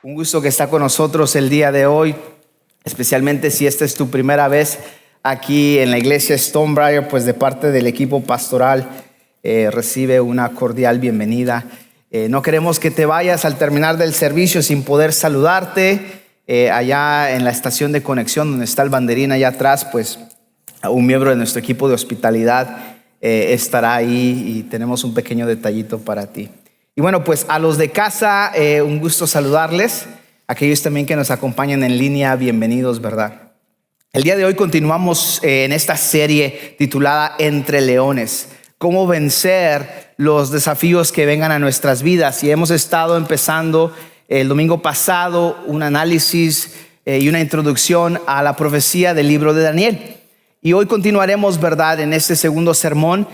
Un gusto que está con nosotros el día de hoy, especialmente si esta es tu primera vez aquí en la iglesia Stonebriar, pues de parte del equipo pastoral recibe una cordial bienvenida. No queremos que te vayas al terminar del servicio sin poder saludarte. Allá en la estación de conexión donde está el banderín allá atrás, pues un miembro de nuestro equipo de hospitalidad estará ahí y tenemos un pequeño detallito para ti. Y bueno, pues a los de casa, un gusto saludarles. Aquellos también que nos acompañan en línea, bienvenidos, ¿verdad? El día de hoy continuamos en esta serie titulada Entre Leones. Cómo vencer los desafíos que vengan a nuestras vidas. Y hemos estado empezando el domingo pasado un análisis y una introducción a la profecía del libro de Daniel. Y hoy continuaremos, ¿verdad?, en este segundo sermón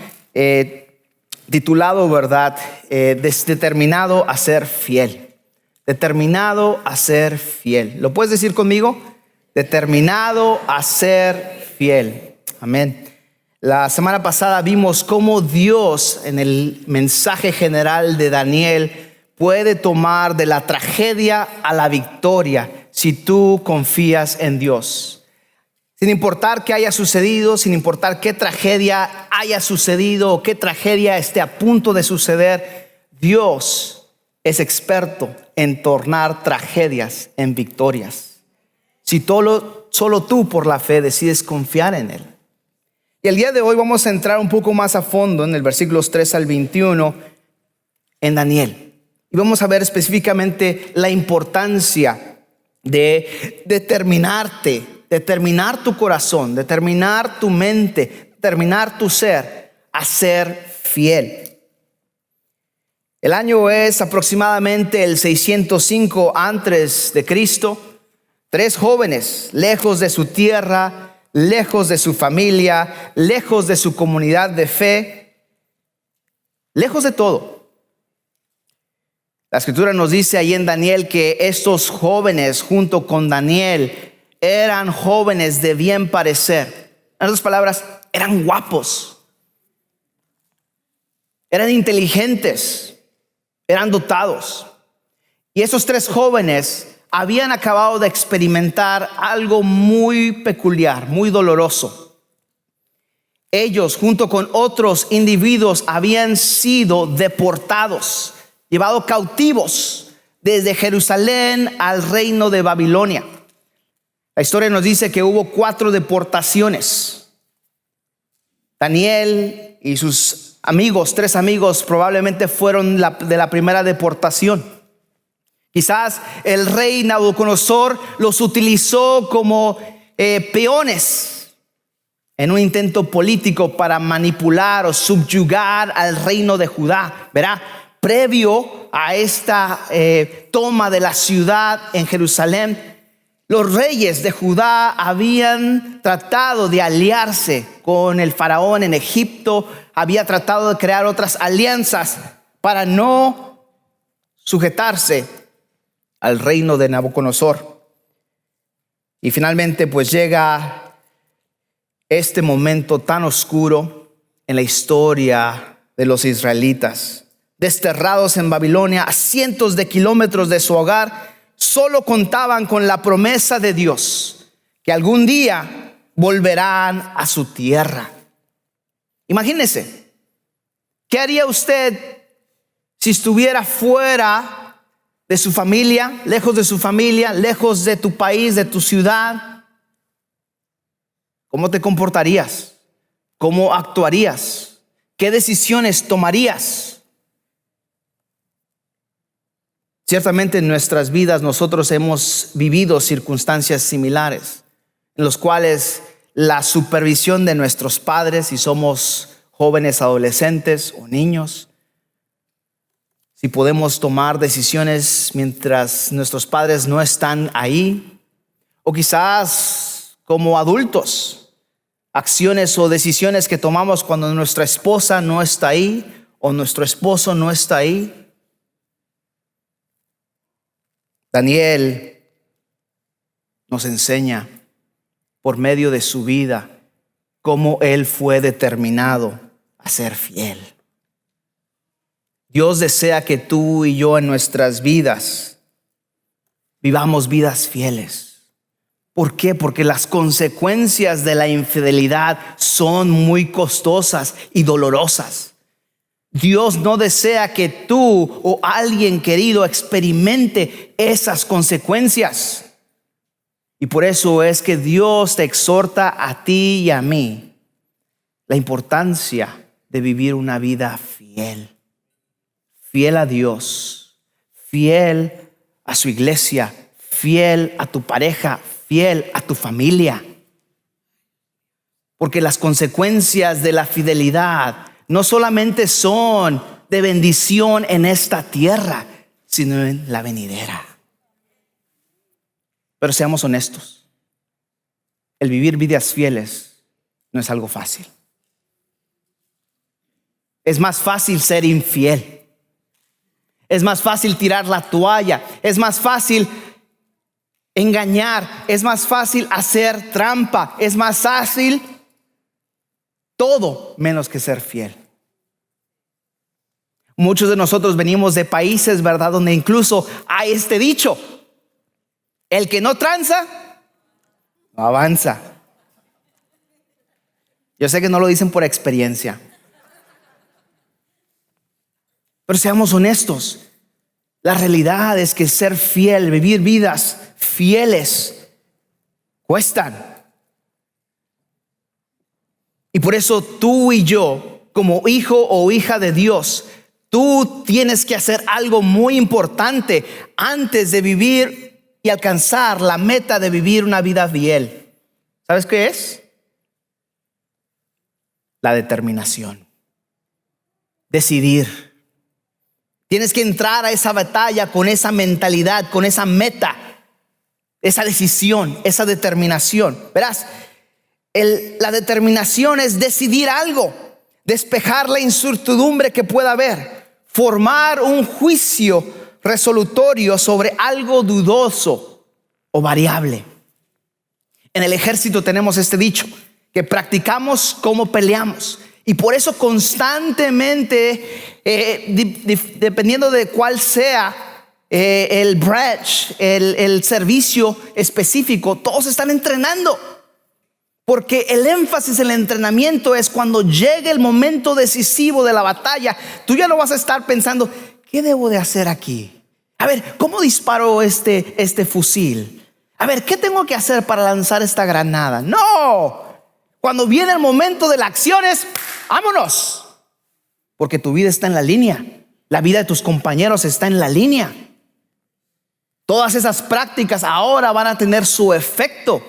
titulado, ¿verdad?, determinado a ser fiel. Determinado a ser fiel. ¿Lo puedes decir conmigo? Determinado a ser fiel. Amén. La semana pasada vimos cómo Dios, en el mensaje general de Daniel, puede tomar de la tragedia a la victoria si tú confías en Dios. Sin importar qué haya sucedido, sin importar qué tragedia haya sucedido o qué tragedia esté a punto de suceder, Dios es experto en tornar tragedias en victorias. Si solo tú por la fe decides confiar en Él. Y el día de hoy vamos a entrar un poco más a fondo en el versículos 3 al 21 en Daniel. Y vamos a ver específicamente la importancia de determinar tu corazón, determinar tu mente, determinar tu ser a ser fiel. El año es aproximadamente el 605 antes de Cristo. 3 jóvenes, lejos de su tierra, lejos de su familia, lejos de su comunidad de fe, lejos de todo. La escritura nos dice ahí en Daniel que estos jóvenes junto con Daniel eran jóvenes de bien parecer. En otras palabras, eran guapos, eran inteligentes, eran dotados. Y esos 3 jóvenes habían acabado de experimentar algo muy peculiar, muy doloroso. Ellos, junto con otros individuos, habían sido deportados, llevados cautivos desde Jerusalén al reino de Babilonia. La historia nos dice que hubo 4 deportaciones. Daniel y sus amigos, 3 amigos, probablemente fueron de la primera deportación. Quizás el rey Nabucodonosor los utilizó como peones en un intento político para manipular o subyugar al reino de Judá. Verá, previo a esta toma de la ciudad en Jerusalén, los reyes de Judá habían tratado de aliarse con el faraón en Egipto, había tratado de crear otras alianzas para no sujetarse al reino de Nabucodonosor. Y finalmente pues llega este momento tan oscuro en la historia de los israelitas. Desterrados en Babilonia a cientos de kilómetros de su hogar, solo contaban con la promesa de Dios que algún día volverán a su tierra. Imagínese, ¿qué haría usted si estuviera fuera de su familia, lejos de tu país, de tu ciudad? ¿Cómo te comportarías? ¿Cómo actuarías? ¿Qué decisiones tomarías? Ciertamente en nuestras vidas nosotros hemos vivido circunstancias similares en los cuales la supervisión de nuestros padres, si somos jóvenes, adolescentes o niños, si podemos tomar decisiones mientras nuestros padres no están ahí, o quizás como adultos, acciones o decisiones que tomamos cuando nuestra esposa no está ahí o nuestro esposo no está ahí. Daniel nos enseña por medio de su vida cómo él fue determinado a ser fiel. Dios desea que tú y yo en nuestras vidas vivamos vidas fieles. ¿Por qué? Porque las consecuencias de la infidelidad son muy costosas y dolorosas. Dios no desea que tú o alguien querido experimente esas consecuencias. Y por eso es que Dios te exhorta a ti y a mí la importancia de vivir una vida fiel. Fiel a Dios, fiel a su iglesia, fiel a tu pareja, fiel a tu familia. Porque las consecuencias de la fidelidad no solamente son de bendición en esta tierra, sino en la venidera. Pero seamos honestos, el vivir vidas fieles no es algo fácil. Es más fácil ser infiel. Es más fácil tirar la toalla. Es más fácil engañar. Es más fácil hacer trampa. Es más fácil todo menos que ser fiel. Muchos de nosotros venimos de países, ¿verdad?, donde incluso hay este dicho: el que no tranza, no avanza. Yo sé que no lo dicen por experiencia, pero seamos honestos. La realidad es que ser fiel, vivir vidas fieles, cuestan. Y por eso tú y yo, como hijo o hija de Dios, tú tienes que hacer algo muy importante antes de vivir y alcanzar la meta de vivir una vida fiel. ¿Sabes qué es? La determinación. Decidir. Tienes que entrar a esa batalla con esa mentalidad, con esa meta, esa decisión, esa determinación. Verás, la determinación es decidir algo, despejar la incertidumbre que pueda haber, formar un juicio resolutorio sobre algo dudoso o variable. En el ejército tenemos este dicho, que practicamos como peleamos. Y por eso constantemente, dependiendo de cuál sea el branch, el servicio específico, todos están entrenando. Porque el énfasis en el entrenamiento es cuando llegue el momento decisivo de la batalla. Tú ya no vas a estar pensando, ¿qué debo de hacer aquí? A ver, ¿cómo disparo este fusil? A ver, ¿qué tengo que hacer para lanzar esta granada? No. Cuando viene el momento de la acción es, vámonos. Porque tu vida está en la línea. La vida de tus compañeros está en la línea. Todas esas prácticas ahora van a tener su efecto.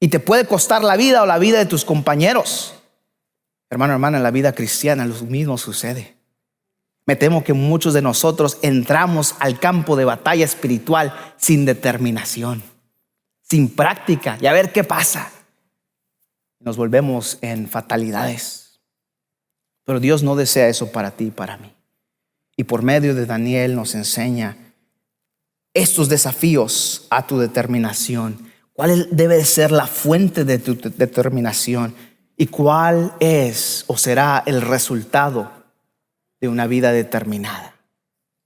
Y te puede costar la vida o la vida de tus compañeros. Hermano, hermana, en la vida cristiana lo mismo sucede. Me temo que muchos de nosotros entramos al campo de batalla espiritual sin determinación, sin práctica, y a ver qué pasa. Nos volvemos en fatalidades. Pero Dios no desea eso para ti y para mí. Y por medio de Daniel nos enseña estos desafíos a tu determinación. ¿Cuál debe ser la fuente de tu determinación? ¿Y cuál es o será el resultado de una vida determinada?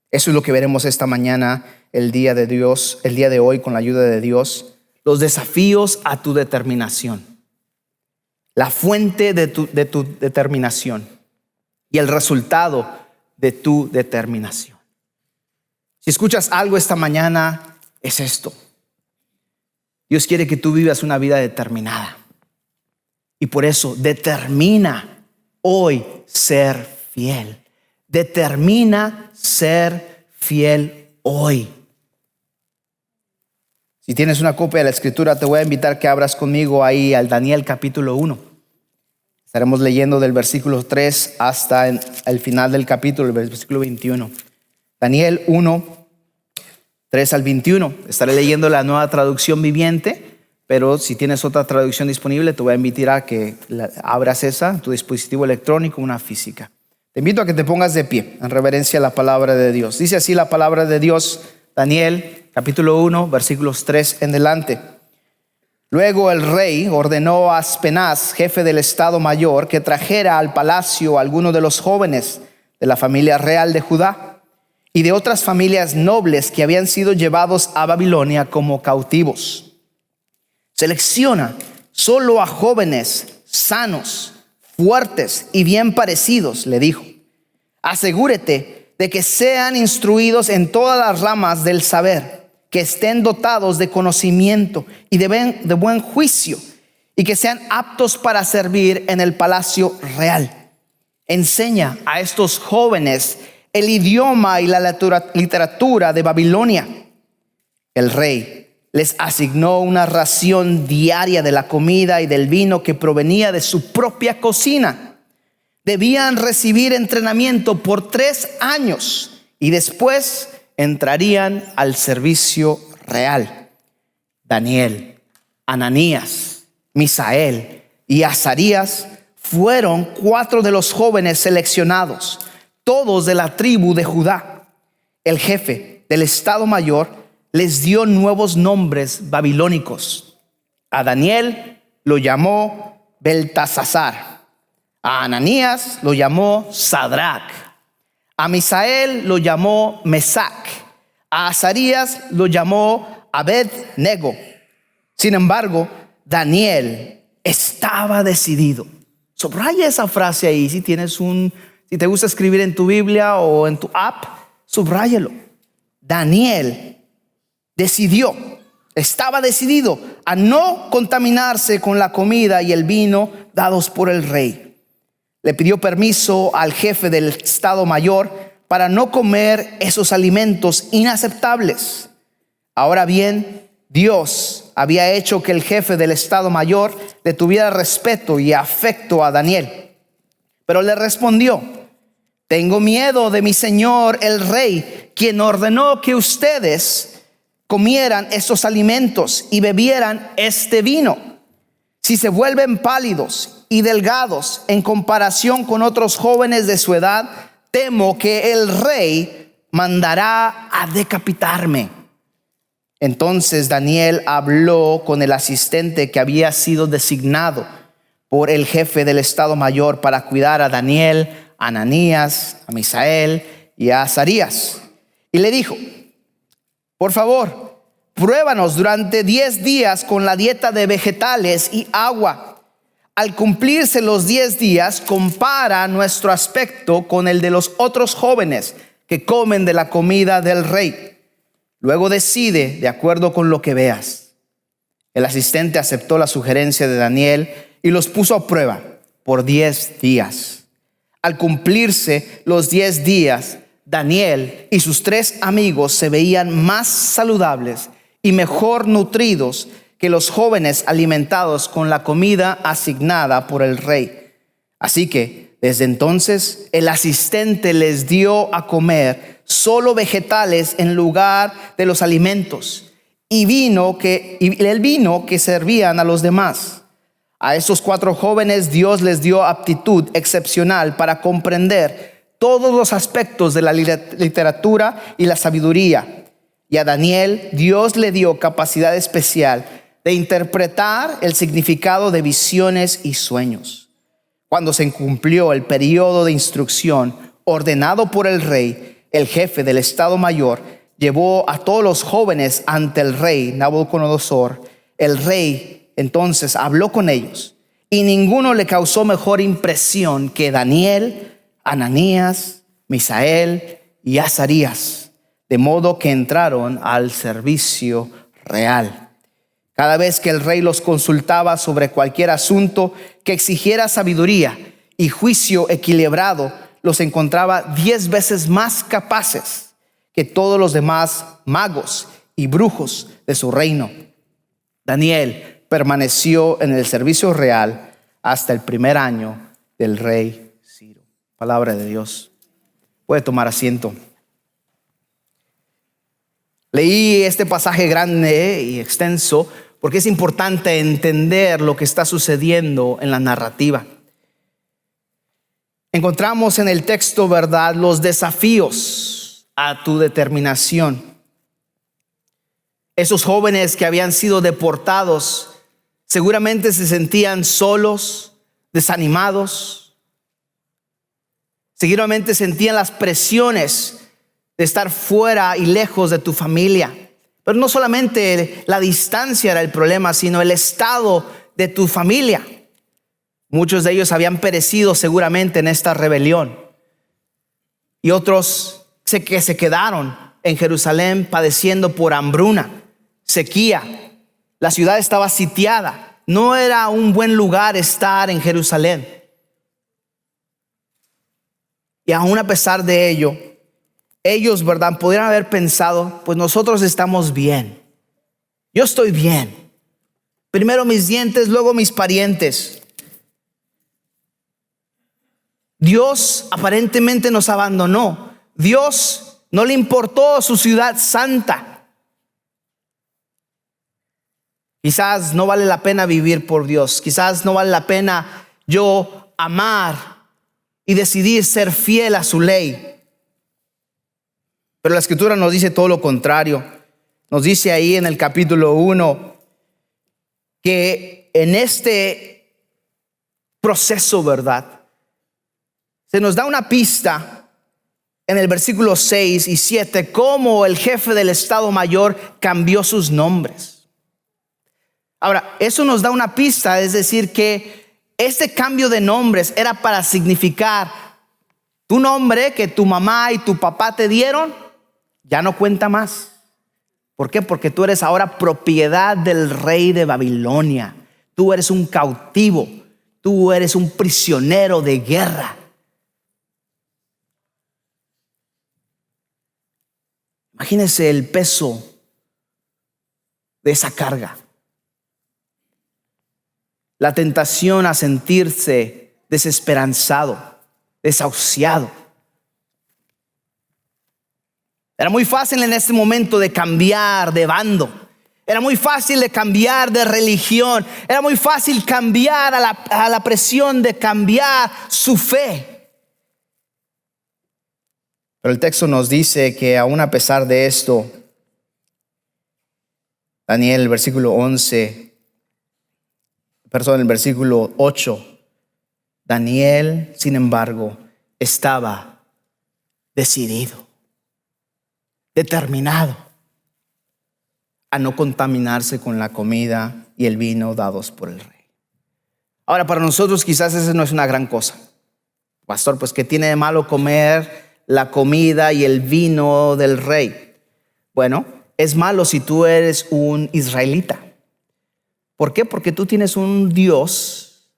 Eso es lo que veremos esta mañana, el día de hoy, con la ayuda de Dios. Los desafíos a tu determinación. La fuente de tu determinación y el resultado de tu determinación. Si escuchas algo esta mañana, es esto. Dios quiere que tú vivas una vida determinada. Y por eso determina hoy ser fiel. Determina ser fiel hoy. Si tienes una copia de la escritura, te voy a invitar que abras conmigo ahí al Daniel capítulo 1. Estaremos leyendo del versículo 3 hasta el final del capítulo, el versículo 21. Daniel 1, 3 al 21. Estaré leyendo la Nueva Traducción Viviente, pero si tienes otra traducción disponible, te voy a invitar a que abras esa, tu dispositivo electrónico, una física. Te invito a que te pongas de pie en reverencia a la palabra de Dios. Dice así la palabra de Dios, Daniel capítulo 1, versículos 3 en adelante. Luego el rey ordenó a Aspenaz, jefe del estado mayor, que trajera al palacio a alguno de los jóvenes de la familia real de Judá y de otras familias nobles que habían sido llevados a Babilonia como cautivos. Selecciona solo a jóvenes sanos, fuertes y bien parecidos, le dijo. Asegúrate de que sean instruidos en todas las ramas del saber, que estén dotados de conocimiento y de buen juicio, y que sean aptos para servir en el palacio real. Enseña a estos jóvenes el idioma y la literatura de Babilonia. El rey les asignó una ración diaria de la comida y del vino que provenía de su propia cocina. Debían recibir entrenamiento por 3 años y después entrarían al servicio real. Daniel, Ananías, Misael y Azarías fueron 4 de los jóvenes seleccionados, todos de la tribu de Judá. El jefe del Estado Mayor les dio nuevos nombres babilónicos. A Daniel lo llamó Beltasazar, a Ananías lo llamó Sadrach, a Misael lo llamó Mesac, a Azarías lo llamó Abed-nego. Sin embargo, Daniel estaba decidido. Subraya esa frase ahí. Si te gusta escribir en tu Biblia o en tu app, subráyalo. Daniel estaba decidido a no contaminarse con la comida y el vino dados por el rey. Le pidió permiso al jefe del Estado Mayor para no comer esos alimentos inaceptables. Ahora bien, Dios había hecho que el jefe del Estado Mayor le tuviera respeto y afecto a Daniel. Pero le respondió: tengo miedo de mi señor el rey, quien ordenó que ustedes comieran estos alimentos y bebieran este vino. Si se vuelven pálidos y delgados en comparación con otros jóvenes de su edad, temo que el rey mandará a decapitarme. Entonces Daniel habló con el asistente que había sido designado por el jefe del Estado Mayor para cuidar a Daniel, a Ananías, a Misael y a Azarías. Y le dijo: por favor, pruébanos durante 10 días con la dieta de vegetales y agua. Al cumplirse los 10 días, compara nuestro aspecto con el de los otros jóvenes que comen de la comida del rey. Luego decide de acuerdo con lo que veas. El asistente aceptó la sugerencia de Daniel y los puso a prueba por 10 días. Al cumplirse los 10 días, Daniel y sus 3 amigos se veían más saludables y mejor nutridos que los jóvenes alimentados con la comida asignada por el rey. Así que desde entonces el asistente les dio a comer solo vegetales en lugar de los alimentos y el vino que servían a los demás. A esos 4 jóvenes Dios les dio aptitud excepcional para comprender todos los aspectos de la literatura y la sabiduría. Y a Daniel Dios le dio capacidad especial de interpretar el significado de visiones y sueños. Cuando se cumplió el periodo de instrucción ordenado por el rey, el jefe del Estado Mayor llevó a todos los jóvenes ante el rey Nabucodonosor. El rey entonces habló con ellos y ninguno le causó mejor impresión que Daniel, Ananías, Misael y Azarías, de modo que entraron al servicio real. Cada vez que el rey los consultaba sobre cualquier asunto que exigiera sabiduría y juicio equilibrado, los encontraba 10 veces más capaces que todos los demás magos y brujos de su reino. Daniel permaneció en el servicio real hasta el primer año del rey Ciro. Palabra de Dios. Puede tomar asiento. Leí este pasaje grande y extenso porque es importante entender lo que está sucediendo en la narrativa. Encontramos en el texto, ¿verdad?, los desafíos a tu determinación. Esos jóvenes que habían sido deportados seguramente se sentían solos, desanimados. Seguramente sentían las presiones de estar fuera y lejos de tu familia. Pero no solamente la distancia era el problema, sino el estado de tu familia. Muchos de ellos habían perecido seguramente en esta rebelión. Y otros que se quedaron en Jerusalén padeciendo por hambruna, sequía. La ciudad estaba sitiada. No era un buen lugar estar en Jerusalén. Y aún a pesar de ello, ellos, ¿verdad?, pudieran haber pensado, pues nosotros estamos bien. Yo estoy bien. Primero mis dientes, luego mis parientes. Dios aparentemente nos abandonó. Dios no le importó su ciudad santa. Quizás no vale la pena vivir por Dios. Quizás no vale la pena yo amar y decidir ser fiel a su ley. Pero la Escritura nos dice todo lo contrario. Nos dice ahí en el capítulo 1 que en este proceso, ¿verdad?, se nos da una pista en el versículo 6 y 7 cómo el jefe del Estado Mayor cambió sus nombres. Ahora, eso nos da una pista, es decir, que este cambio de nombres era para significar tu nombre que tu mamá y tu papá te dieron, ya no cuenta más. ¿Por qué? Porque tú eres ahora propiedad del rey de Babilonia. Tú eres un cautivo. Tú eres un prisionero de guerra. Imagínense el peso de esa carga. La tentación a sentirse desesperanzado, desahuciado. Era muy fácil en este momento de cambiar de bando. Era muy fácil de cambiar de religión. Era muy fácil cambiar a la presión de cambiar su fe. Pero el texto nos dice que aún a pesar de esto, Daniel, el versículo 8, Daniel, sin embargo, estaba decidido, determinado a no contaminarse con la comida y el vino dados por el rey. Ahora, para nosotros quizás eso no es una gran cosa. Pastor, pues ¿qué tiene de malo comer la comida y el vino del rey? Bueno, es malo si tú eres un israelita. ¿Por qué? Porque tú tienes un Dios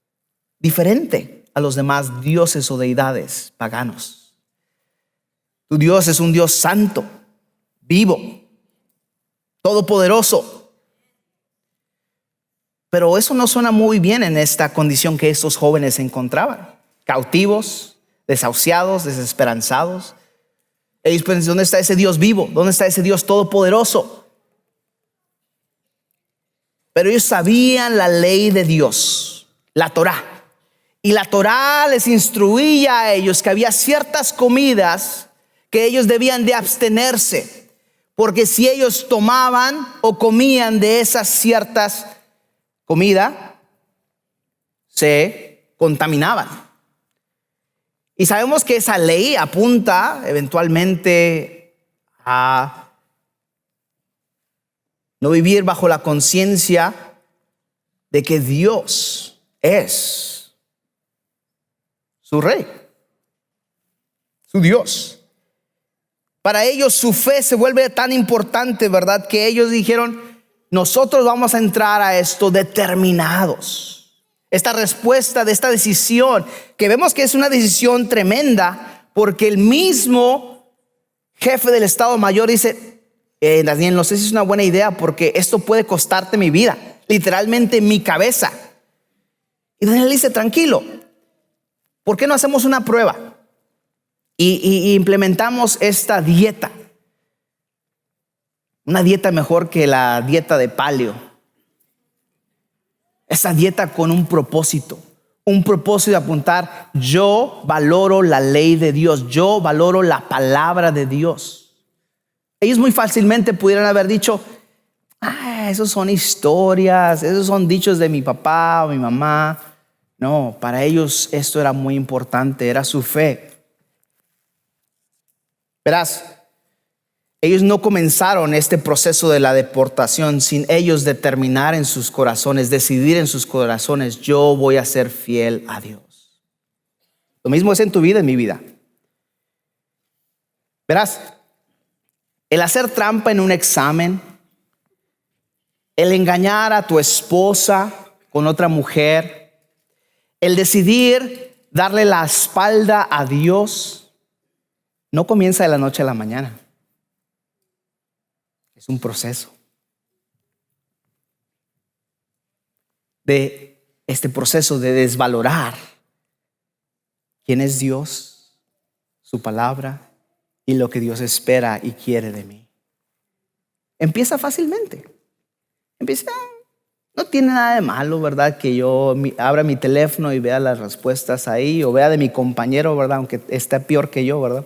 diferente a los demás dioses o deidades paganos. Tu Dios es un Dios santo, vivo, todopoderoso. Pero eso no suena muy bien en esta condición que estos jóvenes se encontraban. Cautivos, desahuciados, desesperanzados. Ellos piensan, ¿dónde está ese Dios vivo? ¿Dónde está ese Dios todopoderoso? Pero ellos sabían la ley de Dios, la Torá. Y la Torá les instruía a ellos que había ciertas comidas que ellos debían de abstenerse. Porque si ellos tomaban o comían de esas ciertas comidas, se contaminaban. Y sabemos que esa ley apunta eventualmente a no vivir bajo la conciencia de que Dios es su rey, su Dios. Para ellos su fe se vuelve tan importante, ¿verdad?, que ellos dijeron, nosotros vamos a entrar a esto determinados. Esta respuesta de esta decisión, que vemos que es una decisión tremenda, porque el mismo jefe del Estado Mayor dice, Daniel, no sé si es una buena idea porque esto puede costarte mi vida, literalmente mi cabeza. Y Daniel dice, tranquilo, ¿por qué no hacemos una prueba? Y implementamos esta dieta. Una dieta mejor que la dieta de paleo. Esa dieta con un propósito de apuntar, yo valoro la ley de Dios, yo valoro la palabra de Dios. Ellos muy fácilmente pudieran haber dicho, esos son historias, esos son dichos de mi papá o mi mamá. No, para ellos esto era muy importante, era su fe. Verás, Ellos no comenzaron este proceso de la deportación sin ellos determinar en sus corazones, decidir en sus corazones: yo voy a ser fiel a Dios. Lo mismo es en tu vida, en mi vida. Verás, el hacer trampa en un examen, el engañar a tu esposa con otra mujer, el decidir darle la espalda a Dios, no comienza de la noche a la mañana. Es un proceso. De este proceso de desvalorar quién es Dios, su palabra y lo que Dios espera y quiere de mí. Empieza fácilmente. No tiene nada de malo, ¿verdad? Que yo abra mi teléfono y vea las respuestas ahí, o vea de mi compañero, ¿verdad? Aunque esté peor que yo, ¿verdad?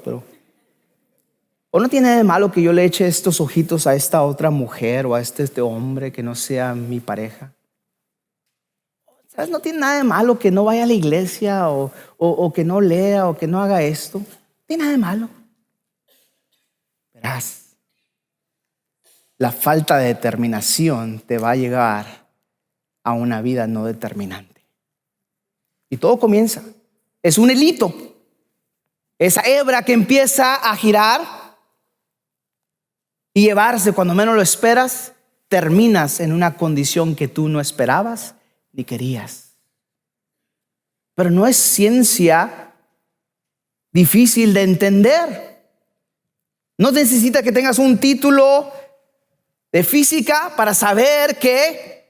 O no tiene de malo que yo le eche estos ojitos a esta otra mujer o a este hombre que no sea mi pareja. ¿Sabes? No tiene nada de malo que no vaya a la iglesia o que no lea o que no haga esto. No tiene nada de malo. Verás, la falta de determinación te va a llevar a una vida no determinante. Y todo comienza. Es un hilito. Esa hebra que empieza a girar y llevarse cuando menos lo esperas, terminas en una condición que tú no esperabas ni querías. Pero no es ciencia difícil de entender. No necesita que tengas un título de física para saber que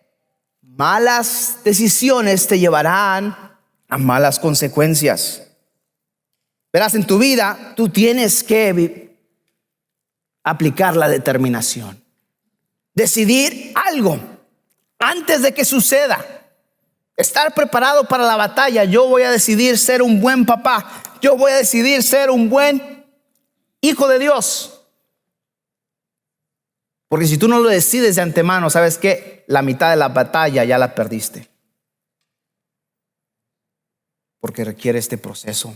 malas decisiones te llevarán a malas consecuencias. Verás, en tu vida tú tienes que aplicar la determinación. Decidir algo antes de que suceda. Estar preparado para la batalla. Yo voy a decidir ser un buen papá. Yo voy a decidir ser un buen hijo de Dios. Porque si tú no lo decides de antemano, ¿sabes qué? La mitad de la batalla ya la perdiste. Porque requiere este proceso.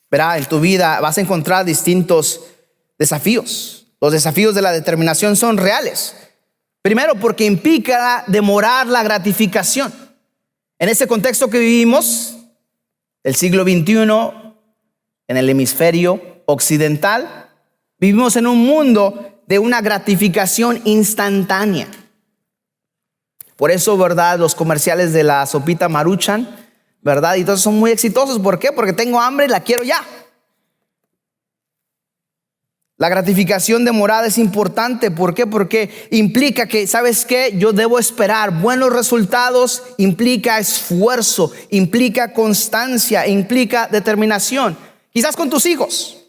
Verá, en tu vida vas a encontrar distintos desafíos. Los desafíos de la determinación son reales. Primero, porque implica demorar la gratificación. En ese contexto que vivimos, el siglo XXI, en el hemisferio occidental, vivimos en un mundo de una gratificación instantánea. Por eso, ¿verdad? Los comerciales de la sopita Maruchan, ¿verdad? Y todos son muy exitosos. ¿Por qué? Porque tengo hambre y la quiero ya. La gratificación demorada es importante. ¿Por qué? Porque implica que, ¿sabes qué? Yo debo esperar buenos resultados, implica esfuerzo, implica constancia, implica determinación. Quizás con tus hijos,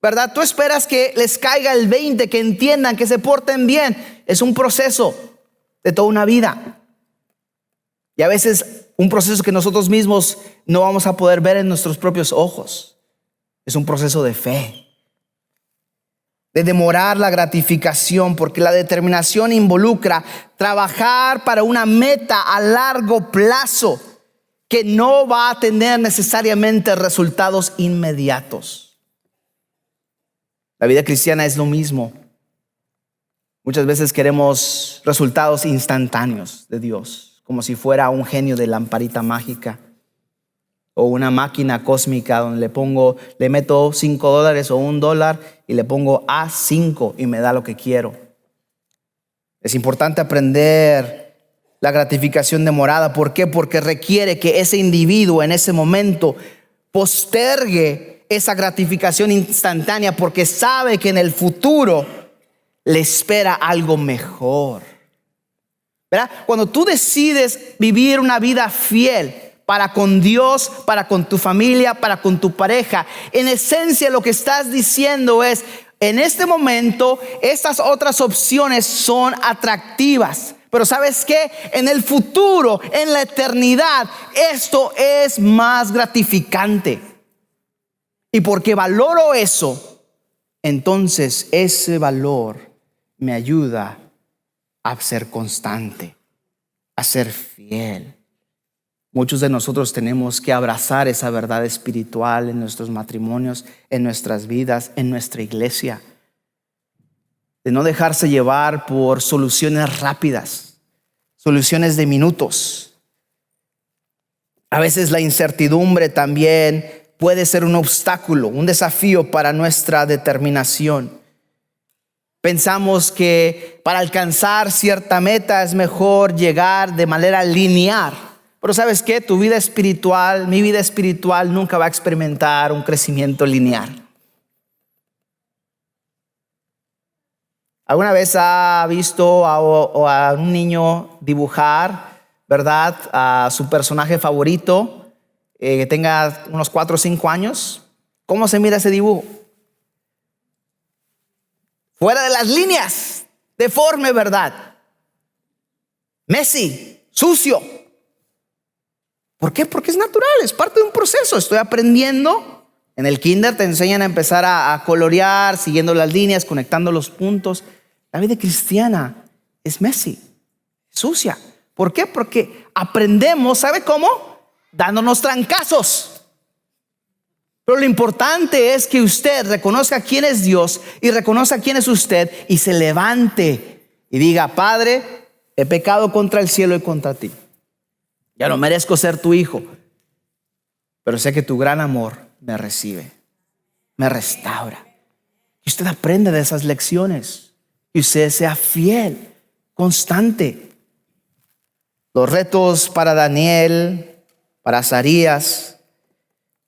¿verdad? Tú esperas que les caiga el 20, que entiendan, que se porten bien. Es un proceso de toda una vida. Y a veces un proceso que nosotros mismos no vamos a poder ver en nuestros propios ojos. Es un proceso de fe. De demorar la gratificación, porque la determinación involucra trabajar para una meta a largo plazo que no va a tener necesariamente resultados inmediatos. La vida cristiana es lo mismo. Muchas veces queremos resultados instantáneos de Dios, como si fuera un genio de lamparita mágica o una máquina cósmica donde le meto $5 o $1 y le pongo A5 y me da lo que quiero. Es importante aprender la gratificación demorada. ¿Por qué? Porque requiere que ese individuo en ese momento postergue esa gratificación instantánea, porque sabe que en el futuro le espera algo mejor. ¿Verdad? Cuando tú decides vivir una vida fiel para con Dios, para con tu familia, para con tu pareja, en esencia lo que estás diciendo es: en este momento estas otras opciones son atractivas, pero ¿sabes qué? En el futuro, en la eternidad, esto es más gratificante. Y porque valoro eso, entonces ese valor me ayuda a ser constante, a ser fiel. Muchos de nosotros tenemos que abrazar esa verdad espiritual en nuestros matrimonios, en nuestras vidas, en nuestra iglesia. de no dejarse llevar por soluciones rápidas, soluciones de minutos. A veces la incertidumbre también puede ser un obstáculo, un desafío para nuestra determinación. Pensamos que para alcanzar cierta meta es mejor llegar de manera lineal. Pero ¿sabes qué? Tu vida espiritual, mi vida espiritual nunca va a experimentar un crecimiento lineal. ¿Alguna vez ha visto a un niño dibujar, verdad, a su personaje favorito que tenga unos 4 o 5 años? ¿Cómo se mira ese dibujo? Fuera de las líneas, deforme, ¿verdad? Messy, sucio. ¿Por qué? Porque es natural, es parte de un proceso. Estoy aprendiendo. En el kinder te enseñan a empezar a colorear, siguiendo las líneas, conectando los puntos. La vida cristiana es messy, sucia. ¿Por qué? Porque aprendemos, ¿sabe cómo? Dándonos trancazos. Pero lo importante es que usted reconozca quién es Dios y reconozca quién es usted y se levante y diga: Padre, he pecado contra el cielo y contra ti. Ya no merezco ser tu hijo, pero sé que tu gran amor me recibe, me restaura. Y usted aprende de esas lecciones. Y usted sea fiel, constante. Los retos para Daniel, para Azarías,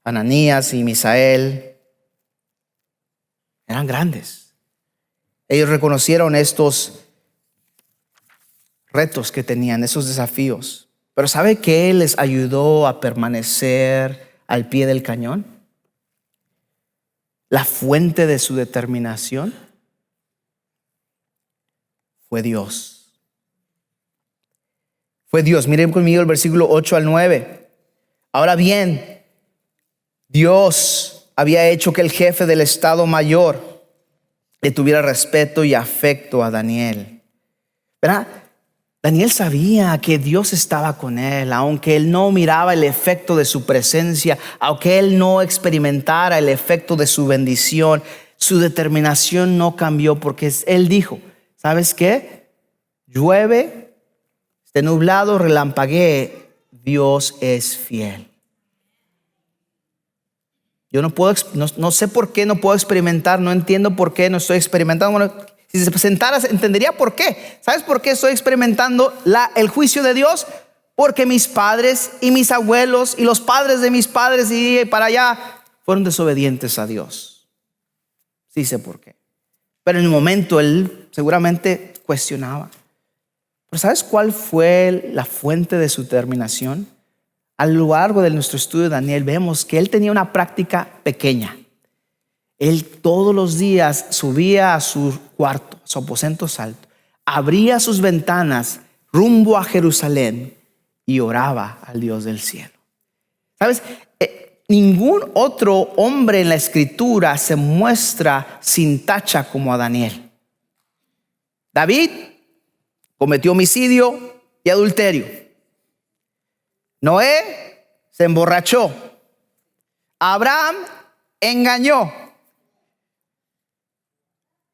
Ananías y Misael eran grandes. Ellos reconocieron estos retos que tenían, esos desafíos. Pero ¿sabe qué les ayudó a permanecer al pie del cañón? La fuente de su determinación fue Dios. Fue Dios. Miren conmigo el versículo 8 al 9. Ahora bien, Dios había hecho que el jefe del Estado Mayor le tuviera respeto y afecto a Daniel. ¿Verdad? Daniel sabía que Dios estaba con él, aunque él no miraba el efecto de su presencia, aunque él no experimentara el efecto de su bendición, su determinación no cambió, porque él dijo: ¿sabes qué? Llueve, esté nublado, relampaguee, Dios es fiel. Yo no sé por qué no puedo experimentar, no entiendo por qué no estoy experimentando. Bueno, si se presentara, entendería por qué. ¿Sabes por qué estoy experimentando el juicio de Dios? Porque mis padres y mis abuelos y los padres de mis padres y para allá fueron desobedientes a Dios. Sí sé por qué. Pero en el momento él seguramente cuestionaba. Pero ¿sabes cuál fue la fuente de su determinación? A lo largo de nuestro estudio de Daniel vemos que él tenía una práctica pequeña. Él todos los días subía a su cuarto, a su aposento alto, abría sus ventanas rumbo a Jerusalén y oraba al Dios del cielo. ¿Sabes? Ningún otro hombre en la escritura se muestra sin tacha como a Daniel. David cometió homicidio y adulterio. Noé se emborrachó. Abraham engañó.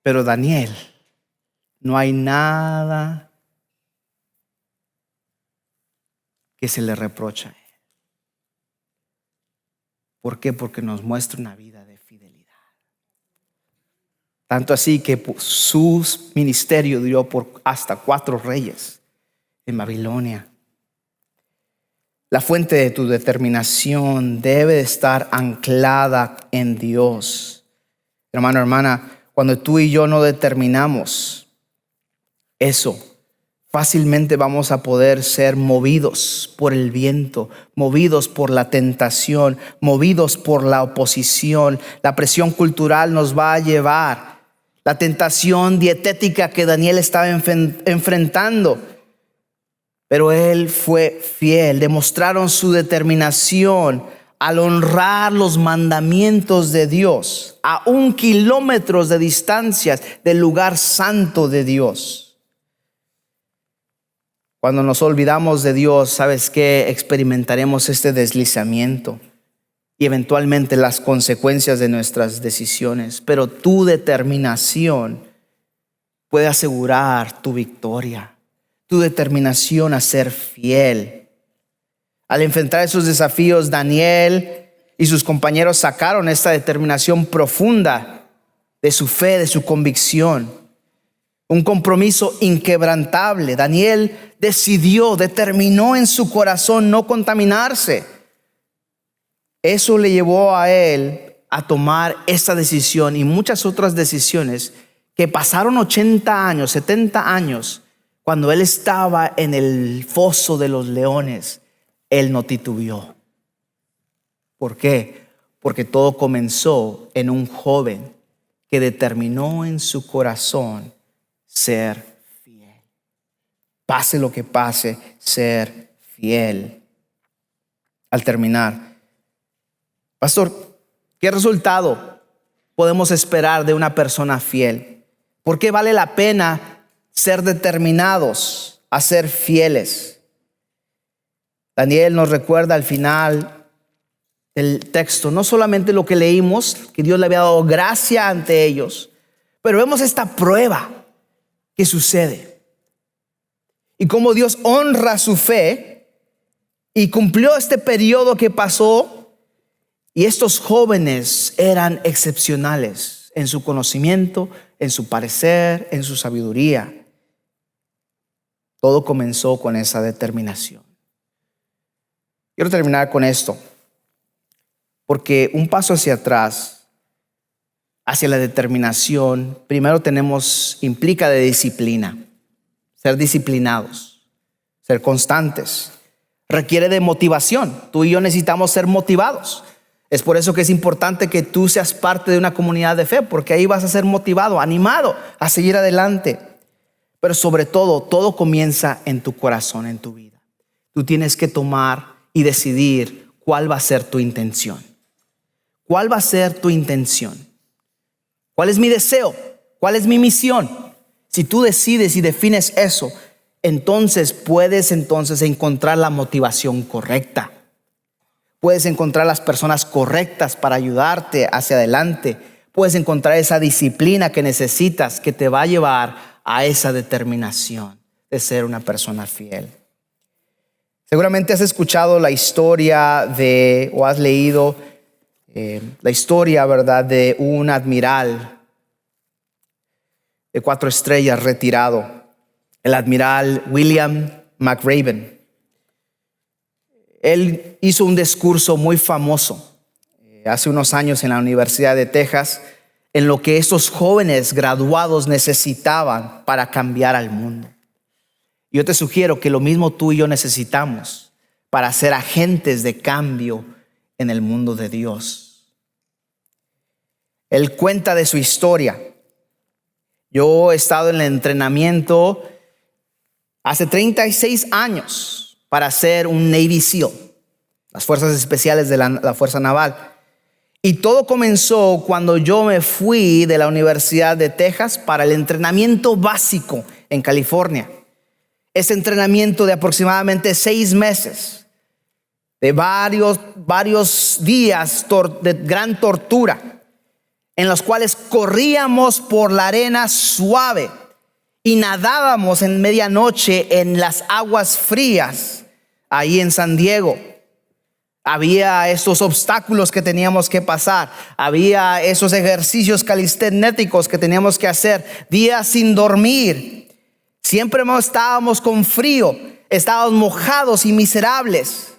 Pero Daniel, no hay nada que se le reprocha a él. ¿Por qué? Porque nos muestra una vida de fidelidad. Tanto así que su ministerio duró por hasta 4 reyes en Babilonia. La fuente de tu determinación debe de estar anclada en Dios. Hermano, hermana, cuando tú y yo no determinamos eso, fácilmente vamos a poder ser movidos por el viento, movidos por la tentación, movidos por la oposición. La presión cultural nos va a llevar. La tentación dietética que Daniel estaba enfrentando. Pero él fue fiel, demostraron su determinación al honrar los mandamientos de Dios a 1 kilómetro de distancia del lugar santo de Dios. Cuando nos olvidamos de Dios, ¿sabes qué? Experimentaremos este deslizamiento y eventualmente las consecuencias de nuestras decisiones. Pero tu determinación puede asegurar tu victoria, tu determinación a ser fiel. Al enfrentar esos desafíos, Daniel y sus compañeros sacaron esta determinación profunda de su fe, de su convicción. Un compromiso inquebrantable. Daniel determinó en su corazón no contaminarse. Eso le llevó a él a tomar esa decisión y muchas otras decisiones que pasaron 80 años, 70 años, cuando él estaba en el foso de los leones, él no titubeó. ¿Por qué? Porque todo comenzó en un joven que determinó en su corazón ser fiel. Pase lo que pase, ser fiel. Al terminar, pastor, ¿qué resultado podemos esperar de una persona fiel? ¿Por qué vale la pena ser determinados a ser fieles? Daniel nos recuerda al final del texto, no solamente lo que leímos, que Dios le había dado gracia ante ellos, pero vemos esta prueba que sucede y cómo Dios honra su fe y cumplió este periodo que pasó. Y estos jóvenes eran excepcionales en su conocimiento, en su parecer, en su sabiduría. Todo comenzó con esa determinación. Quiero terminar con esto, porque un paso hacia atrás, hacia la determinación, primero implica de disciplina, ser disciplinados, ser constantes. Requiere de motivación. Tú y yo necesitamos ser motivados. Es por eso que es importante que tú seas parte de una comunidad de fe, porque ahí vas a ser motivado, animado a seguir adelante. Pero sobre todo comienza en tu corazón, en tu vida. Tú tienes que tomar y decidir cuál va a ser tu intención. ¿Cuál va a ser tu intención? ¿Cuál es mi deseo? ¿Cuál es mi misión? Si tú decides y defines eso, entonces puedes encontrar la motivación correcta. Puedes encontrar las personas correctas para ayudarte hacia adelante. Puedes encontrar esa disciplina que necesitas, que te va a llevar a esa determinación de ser una persona fiel. Seguramente has escuchado la historia o has leído la historia, ¿verdad?, de un admiral de 4 estrellas retirado, el admiral William McRaven. Él hizo un discurso muy famoso hace unos años en la Universidad de Texas, en lo que estos jóvenes graduados necesitaban para cambiar al mundo. Yo te sugiero que lo mismo tú y yo necesitamos para ser agentes de cambio en el mundo de Dios. Él cuenta de su historia. Yo he estado en el entrenamiento hace 36 años para ser un Navy SEAL, las fuerzas especiales de la Fuerza Naval. Y todo comenzó cuando yo me fui de la Universidad de Texas para el entrenamiento básico en California. Ese entrenamiento de aproximadamente 6 meses, de varios días de gran tortura, en los cuales corríamos por la arena suave y nadábamos en medianoche en las aguas frías ahí en San Diego. Había esos obstáculos que teníamos que pasar, había esos ejercicios calisténicos que teníamos que hacer, días sin dormir. Siempre estábamos con frío, estábamos mojados y miserables.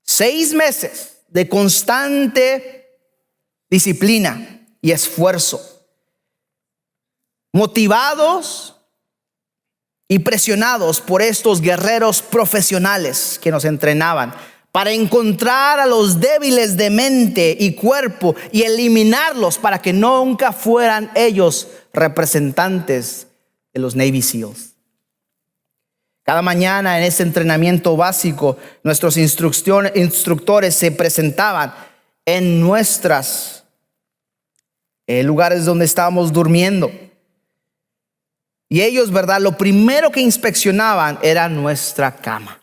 6 meses de constante disciplina y esfuerzo, motivados y presionados por estos guerreros profesionales que nos entrenaban para encontrar a los débiles de mente y cuerpo y eliminarlos para que nunca fueran ellos representantes de los Navy SEALs. Cada mañana en ese entrenamiento básico, nuestros instructores se presentaban en nuestros lugares donde estábamos durmiendo. Y ellos, ¿verdad?, lo primero que inspeccionaban era nuestra cama.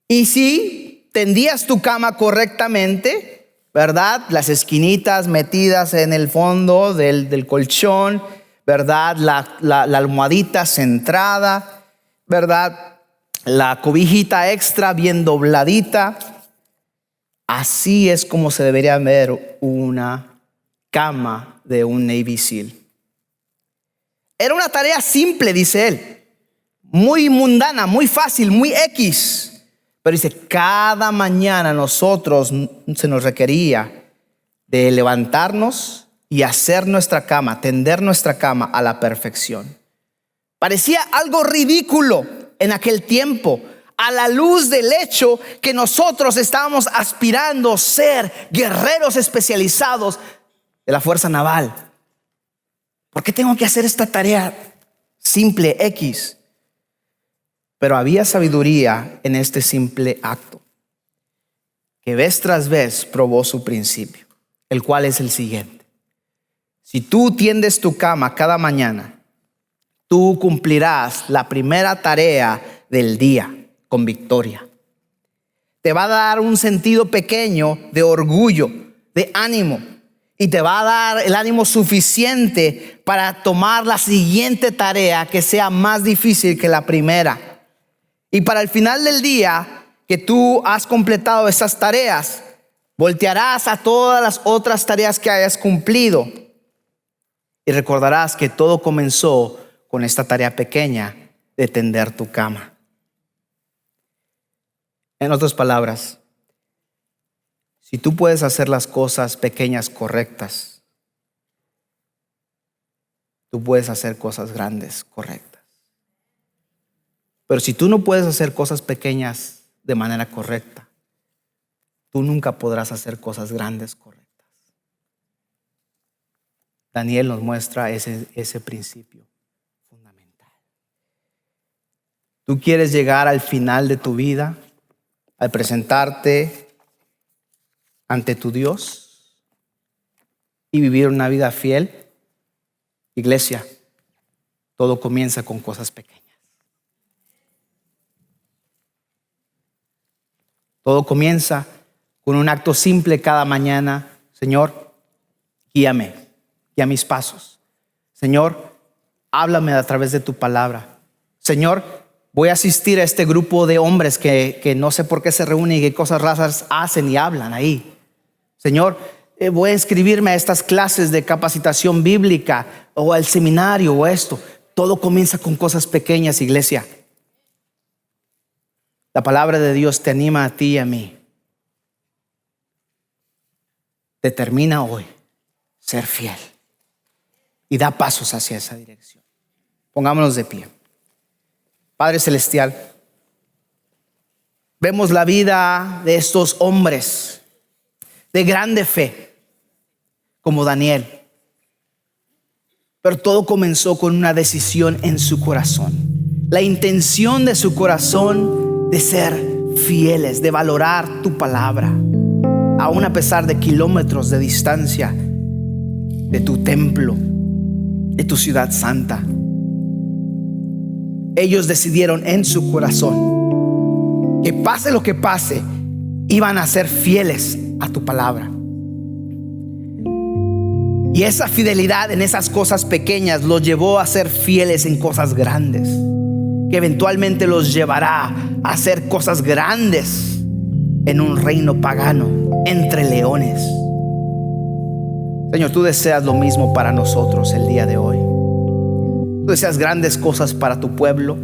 Y si tendías tu cama correctamente, ¿verdad? Las esquinitas metidas en el fondo del colchón, ¿verdad? La almohadita centrada, ¿verdad? La cobijita extra bien dobladita. Así es como se debería ver una cama de un Navy SEAL. Era una tarea simple, dice él, muy mundana, muy fácil, muy X. Pero dice, cada mañana nosotros se nos requería de levantarnos y hacer nuestra cama, tender nuestra cama a la perfección. Parecía algo ridículo en aquel tiempo, a la luz del hecho que nosotros estábamos aspirando a ser guerreros especializados de la fuerza naval. ¿Por qué tengo que hacer esta tarea simple X? Pero había sabiduría en este simple acto, que vez tras vez probó su principio, el cual es el siguiente: si tú tiendes tu cama cada mañana, tú cumplirás la primera tarea del día con victoria. Te va a dar un sentido pequeño de orgullo, de ánimo, y te va a dar el ánimo suficiente para tomar la siguiente tarea que sea más difícil que la primera. Y para el final del día que tú has completado esas tareas, voltearás a todas las otras tareas que hayas cumplido y recordarás que todo comenzó con esta tarea pequeña de tender tu cama. En otras palabras, si tú puedes hacer las cosas pequeñas correctas, tú puedes hacer cosas grandes correctas. Pero si tú no puedes hacer cosas pequeñas de manera correcta, tú nunca podrás hacer cosas grandes correctas. Daniel nos muestra ese principio fundamental. Tú quieres llegar al final de tu vida, al presentarte ante tu Dios y vivir una vida fiel. Iglesia, todo comienza con cosas pequeñas. Todo comienza con un acto simple cada mañana. Señor, guíame, guía mis pasos. Señor, háblame a través de tu palabra. Señor, voy a asistir a este grupo de hombres que no sé por qué se reúnen y qué cosas raras hacen y hablan ahí. Señor, voy a inscribirme a estas clases de capacitación bíblica o al seminario o esto. Todo comienza con cosas pequeñas, iglesia. La palabra de Dios te anima a ti y a mí. Determina hoy ser fiel y da pasos hacia esa dirección. Pongámonos de pie. Padre Celestial, vemos la vida de estos hombres de grande fe, como Daniel. Pero todo comenzó con una decisión en su corazón. La intención de su corazón de ser fieles, de valorar tu palabra, aún a pesar de kilómetros de distancia de tu templo, de tu ciudad santa. Ellos decidieron en su corazón que pase lo que pase, iban a ser fieles a tu palabra. Y esa fidelidad en esas cosas pequeñas los llevó a ser fieles en cosas grandes, que eventualmente los llevará a hacer cosas grandes en un reino pagano, entre leones. Señor, tú deseas lo mismo para nosotros el día de hoy. Tú deseas grandes cosas para tu pueblo.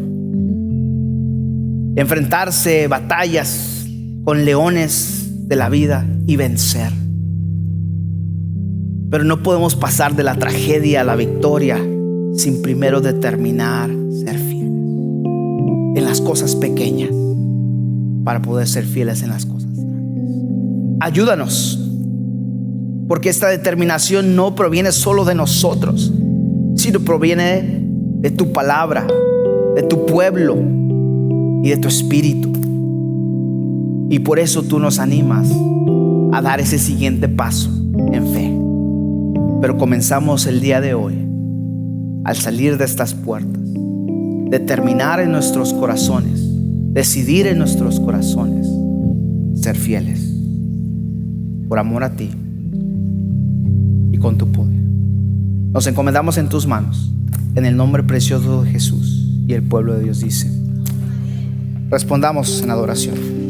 Enfrentarse batallas con leones de la vida y vencer. Pero no podemos pasar de la tragedia a la victoria sin primero determinar ser fieles en las cosas pequeñas para poder ser fieles en las cosas grandes. Ayúdanos, porque esta determinación no proviene solo de nosotros, sino proviene de tu palabra, de tu pueblo y de tu espíritu. Y por eso tú nos animas a dar ese siguiente paso en fe. Pero comenzamos el día de hoy, al salir de estas puertas, determinar en nuestros corazones, decidir en nuestros corazones ser fieles. por amor a ti y con tu poder. Nos encomendamos en tus manos, en el nombre precioso de Jesús. Y el pueblo de Dios dice: respondamos en adoración.